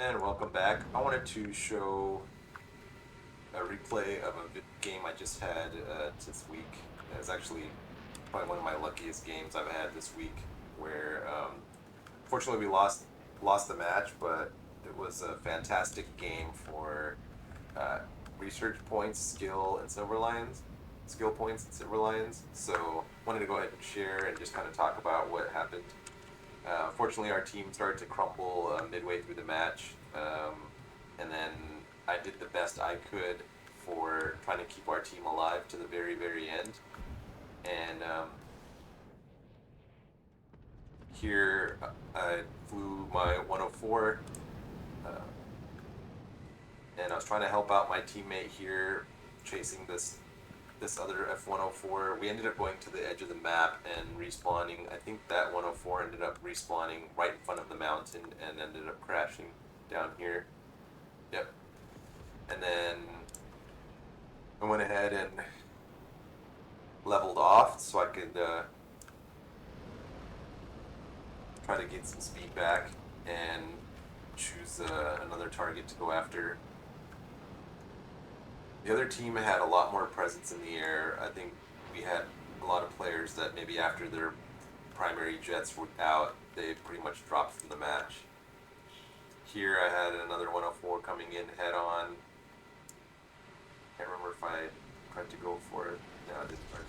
And welcome back. I wanted to show a replay of a game I just had this week. It's actually probably one of my luckiest games I've had this week. Where fortunately we lost the match, but it was a fantastic game for uh, research points, skill points, and silver lions. So wanted to go ahead and share and just kind of talk about what happened. Fortunately, our team started to crumble midway through the match, and then I did the best I could for trying to keep our team alive to the very, very end. And here I flew my 104, uh, and I was trying to help out my teammate here, chasing this other F-104. We ended up going to the edge of the map and respawning. I think that 104 ended up respawning right in front of the mountain and ended up crashing down here. Yep. And then I went ahead and leveled off so I could try to get some speed back and choose another target to go after. The other team had a lot more presence in the air. I think we had a lot of players that maybe after their primary jets were out, they pretty much dropped from the match. Here I had another 104 coming in head on. Can't remember if I tried to go for it. No, I didn't. Our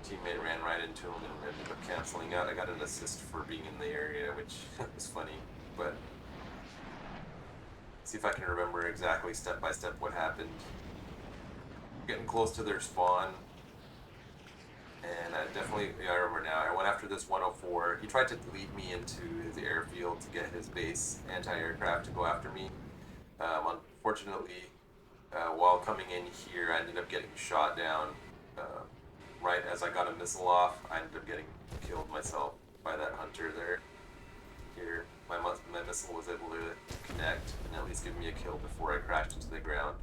teammate ran right into him and ended up canceling out. I got an assist for being in the area, which was funny. But see if I can remember exactly step by step what happened. Getting close to their spawn. And I remember now. I went after this 104. He tried to lead me into his airfield to get his base anti-aircraft to go after me. Unfortunately, while coming in here, I ended up getting shot down. Right as I got a missile off, I ended up getting killed myself by that hunter there. Here, my missile was able to connect and at least give me a kill before I crashed into the ground.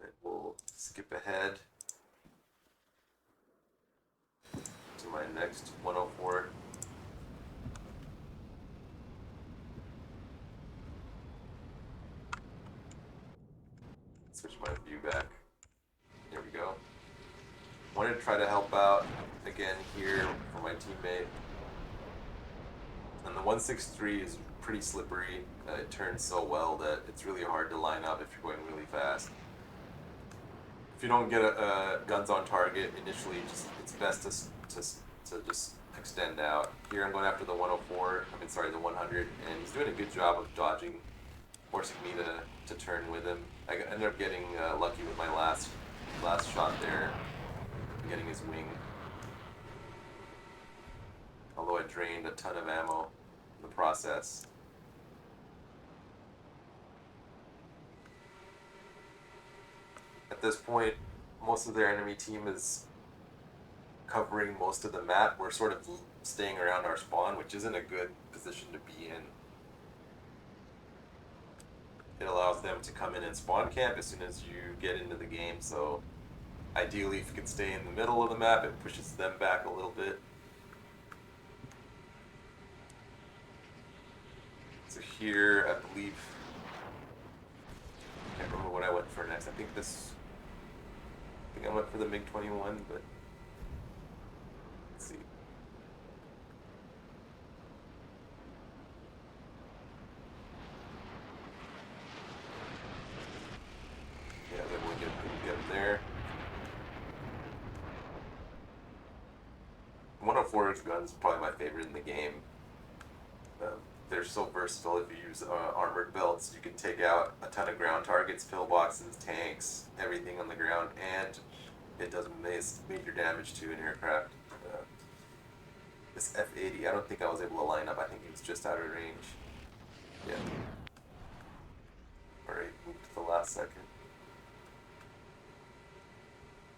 And we'll skip ahead to my next 104. Switch my view back. There we go. Wanted to try to help out again here for my teammate. And the 163 is pretty slippery. It turns so well that it's really hard to line up if you're going really fast. If you don't get guns on target initially, it's best to just extend out. Here I'm going after the 104. The 100, and he's doing a good job of dodging, forcing me to turn with him. I ended up getting lucky with my last shot there, getting his wing. Although I drained a ton of ammo in the process. At this point, most of their enemy team is covering most of the map. We're sort of staying around our spawn, which isn't a good position to be in. It allows them to come in and spawn camp as soon as you get into the game, so ideally if you can stay in the middle of the map, it pushes them back a little bit. So here, I believe, I can't remember what I went for next. I think I went for the MiG-21, but let's see. Yeah, I was able to get pretty good there. 104's guns probably my favorite in the game. They're so versatile. If you use armored belts, you can take out a ton of ground targets, pillboxes, tanks, everything on the ground, and it does major damage to an aircraft. This F-80, I don't think I was able to line up. I think he was just out of range. Yeah. Alright, moved to the last second.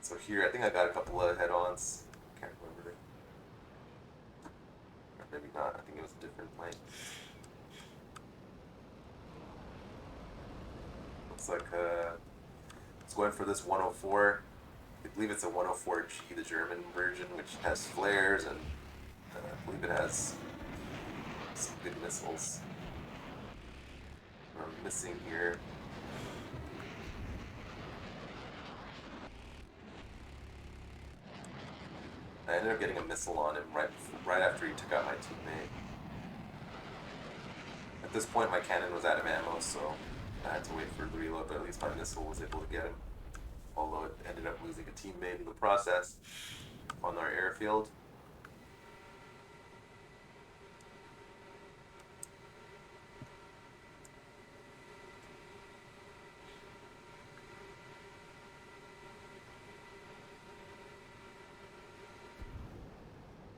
So here, I think I got a couple of head-ons. Can't remember. Or maybe not. I think it was a different plane. Looks like it's going for this 104. I believe it's a 104G, the German version, which has flares, and I believe it has some good missiles. I'm missing here. I ended up getting a missile on him right after he took out my teammate. At this point, my cannon was out of ammo, so I had to wait for the reload, but at least my missile was able to get him. Although it ended up losing a teammate in the process on our airfield.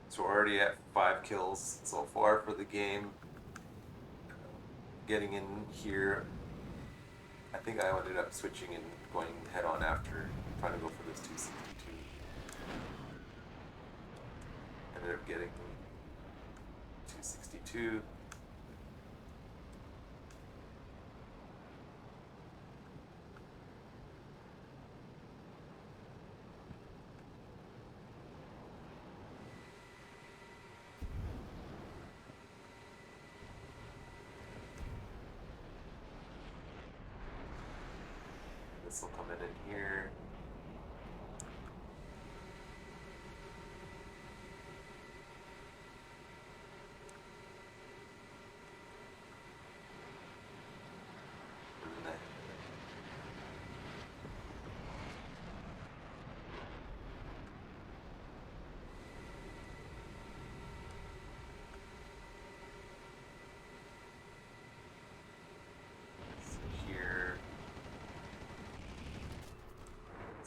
So we're already at 5 kills so far for the game. Getting in here, I think I ended up switching and going head on after trying to go for this 262. Ended up getting 262. This will come in here.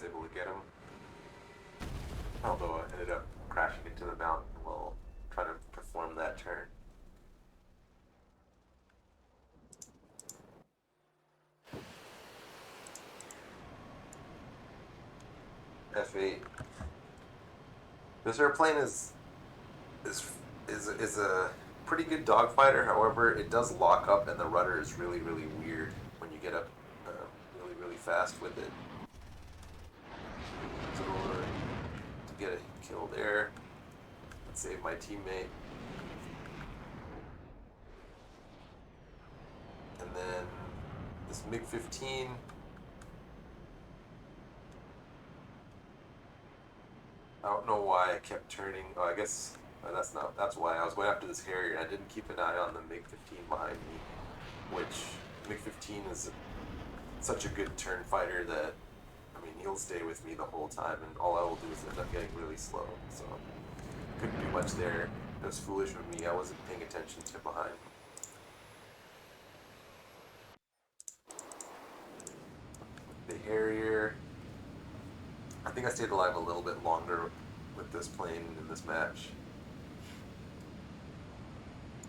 Able to get him, although I ended up crashing into the mountain while trying to perform that turn. F8. This airplane is a pretty good dogfighter. However, it does lock up, and the rudder is really weird when you get up really fast with it. So to get a kill there, and save my teammate, and then this MiG-15. I don't know why I kept turning. Oh, I guess that's why I was going after this Harrier. And I didn't keep an eye on the MiG-15 behind me, which MiG-15 is such a good turn fighter that, I mean, he'll stay with me the whole time, and all I will do is end up getting really slow. So couldn't do much there. It was foolish of me. I wasn't paying attention to behind. The Harrier. I think I stayed alive a little bit longer with this plane in this match.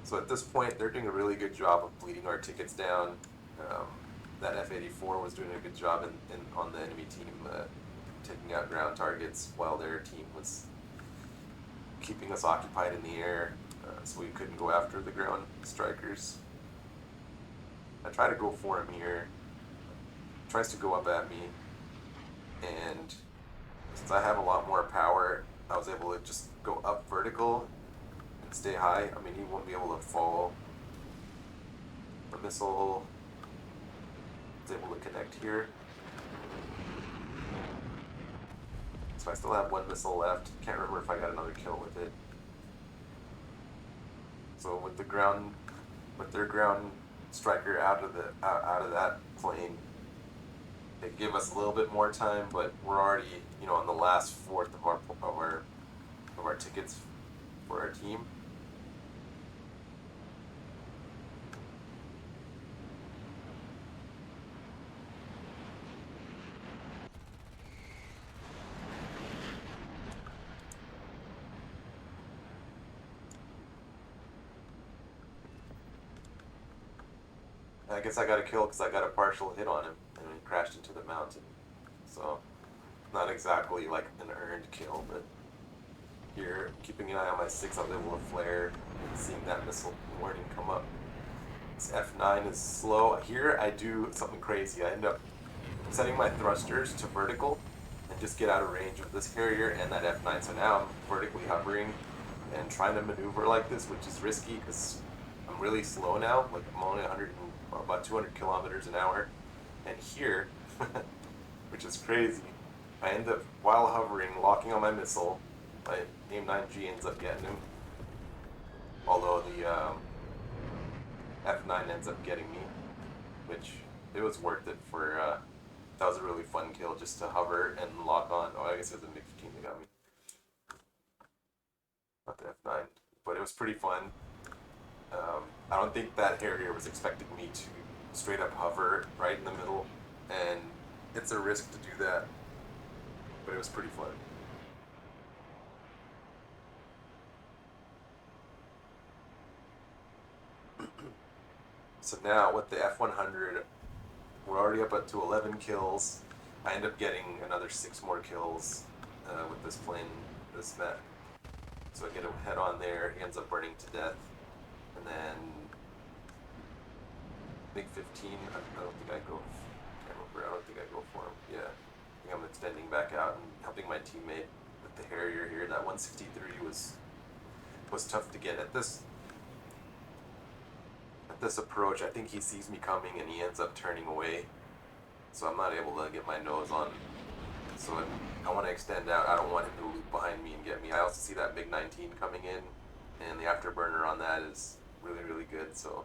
So at this point, they're doing a really good job of bleeding our tickets down. That F-84 was doing a good job on the enemy team taking out ground targets while their team was keeping us occupied in the air, so we couldn't go after the ground strikers. I try to go for him here. He tries to go up at me, and since I have a lot more power, I was able to just go up vertical and stay high. I mean, he won't be able to fall. The missile is able to connect here. So I still have one missile left. Can't remember if I got another kill with it. So with their ground striker out of that plane, they give us a little bit more time, but we're already, on the last fourth of our tickets for our team. I guess I got a kill because I got a partial hit on him and he crashed into the mountain. So, not exactly like an earned kill, but here, keeping an eye on my 6, I was able to flare and seeing that missile warning come up. This F9 is slow. Here, I do something crazy. I end up setting my thrusters to vertical and just get out of range of this Harrier and that F9. So now I'm vertically hovering and trying to maneuver like this, which is risky because I'm really slow now. Like I'm only about 200 kilometers an hour, and here, which is crazy, I end up while hovering, locking on my missile. My AIM-9G ends up getting him, although the F9 ends up getting me, which it was worth it for. That was a really fun kill just to hover and lock on. Oh, I guess it was a MiG-15 that got me, not the F9, but it was pretty fun. I don't think that Harrier was expecting me to straight up hover right in the middle, and it's a risk to do that, but it was pretty fun. So now with the F100, we're already up to 11 kills. I end up getting another 6 more kills with this plane, this map. So I get him head on there, he ends up burning to death. And then MiG-15, I don't think I go, I don't think I go for him. Yeah, I think I'm extending back out and helping my teammate with the Harrier here. That 163 was tough to get at this approach. I think he sees me coming and he ends up turning away, so I'm not able to get my nose on. So I want to extend out. I don't want him to loop behind me and get me. I also see that MiG-19 coming in, and the afterburner on that is really, really good. So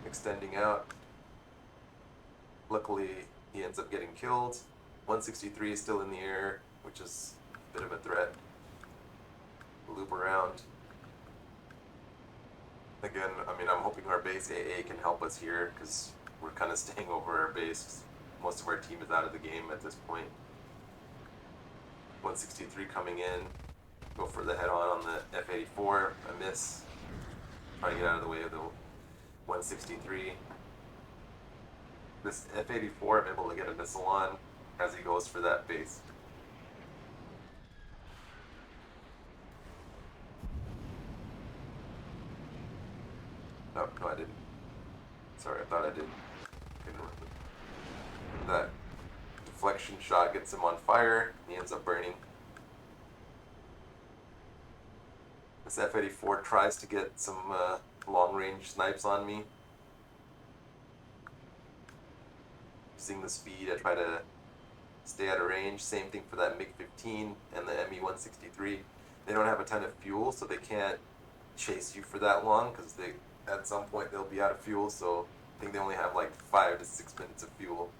extending out. Luckily, he ends up getting killed. 163 is still in the air, which is a bit of a threat. Loop around. Again, I mean, I'm hoping our base AA can help us here, because we're kind of staying over our base. Most of our team is out of the game at this point. 163 coming in. Go for the head-on the F-84. I miss. Try to get out of the way of the 163. This F-84, I'm able to get a missile on as he goes for that base. No, I didn't. Sorry, I thought I did. That deflection shot gets him on fire. He ends up burning. This F-84 tries to get some long-range snipes on me. Using the speed, I try to stay out of range. Same thing for that MiG-15 and the Me-163. They don't have a ton of fuel, so they can't chase you for that long, because at some point they'll be out of fuel. So I think they only have like 5 to 6 minutes of fuel,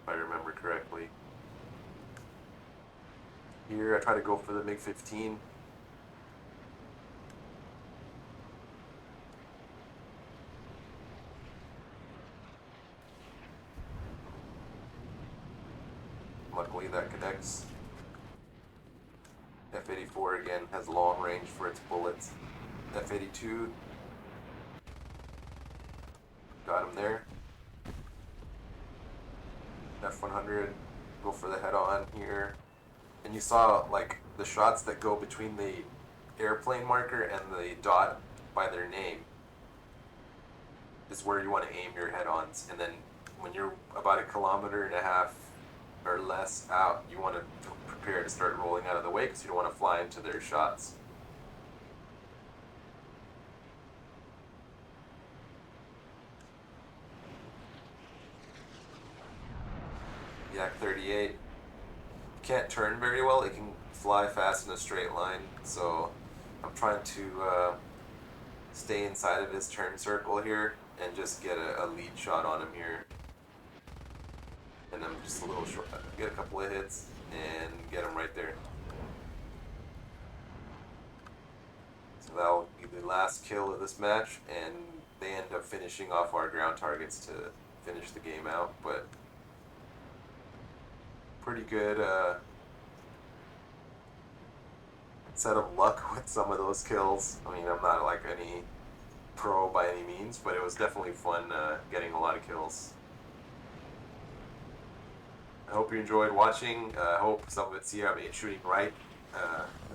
if I remember correctly. Here I try to go for the MiG-15. Luckily that connects. F-84 again has long range for its bullets. F-82, got him there. F-100, go for the head-on here. And you saw like the shots that go between the airplane marker and the dot by their name is where you want to aim your head-ons. And then when you're about 1.5 kilometers or less out, you want to prepare to start rolling out of the way, because you don't want to fly into their shots. Yak-38 can't turn very well. It can fly fast in a straight line, so I'm trying to stay inside of his turn circle here and just get a lead shot on him here. And I'm just a little short. Get a couple of hits and get him right there. So that'll be the last kill of this match, and they end up finishing off our ground targets to finish the game out. But pretty good set of luck with some of those kills. I mean, I'm not like any pro by any means, but it was definitely fun getting a lot of kills. I hope you enjoyed watching. I hope some of it's here. I mean, it's shooting right.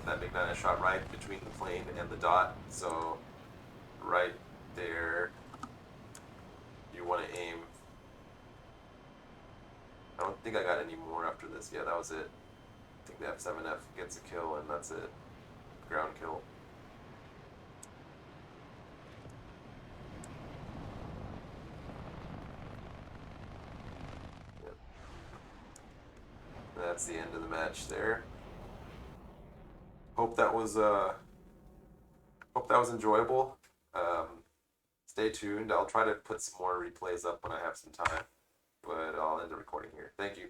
That MiG-9 I shot right between the plane and the dot. So right there, you want to aim. I don't think I got any more after this. Yeah, that was it. I think the F-7F gets a kill, and that's it. ground kill. Yep. That's the end of the match there. Hope that was enjoyable. Stay tuned. I'll try to put some more replays up when I have some time, but I'll end the recording here. Thank you.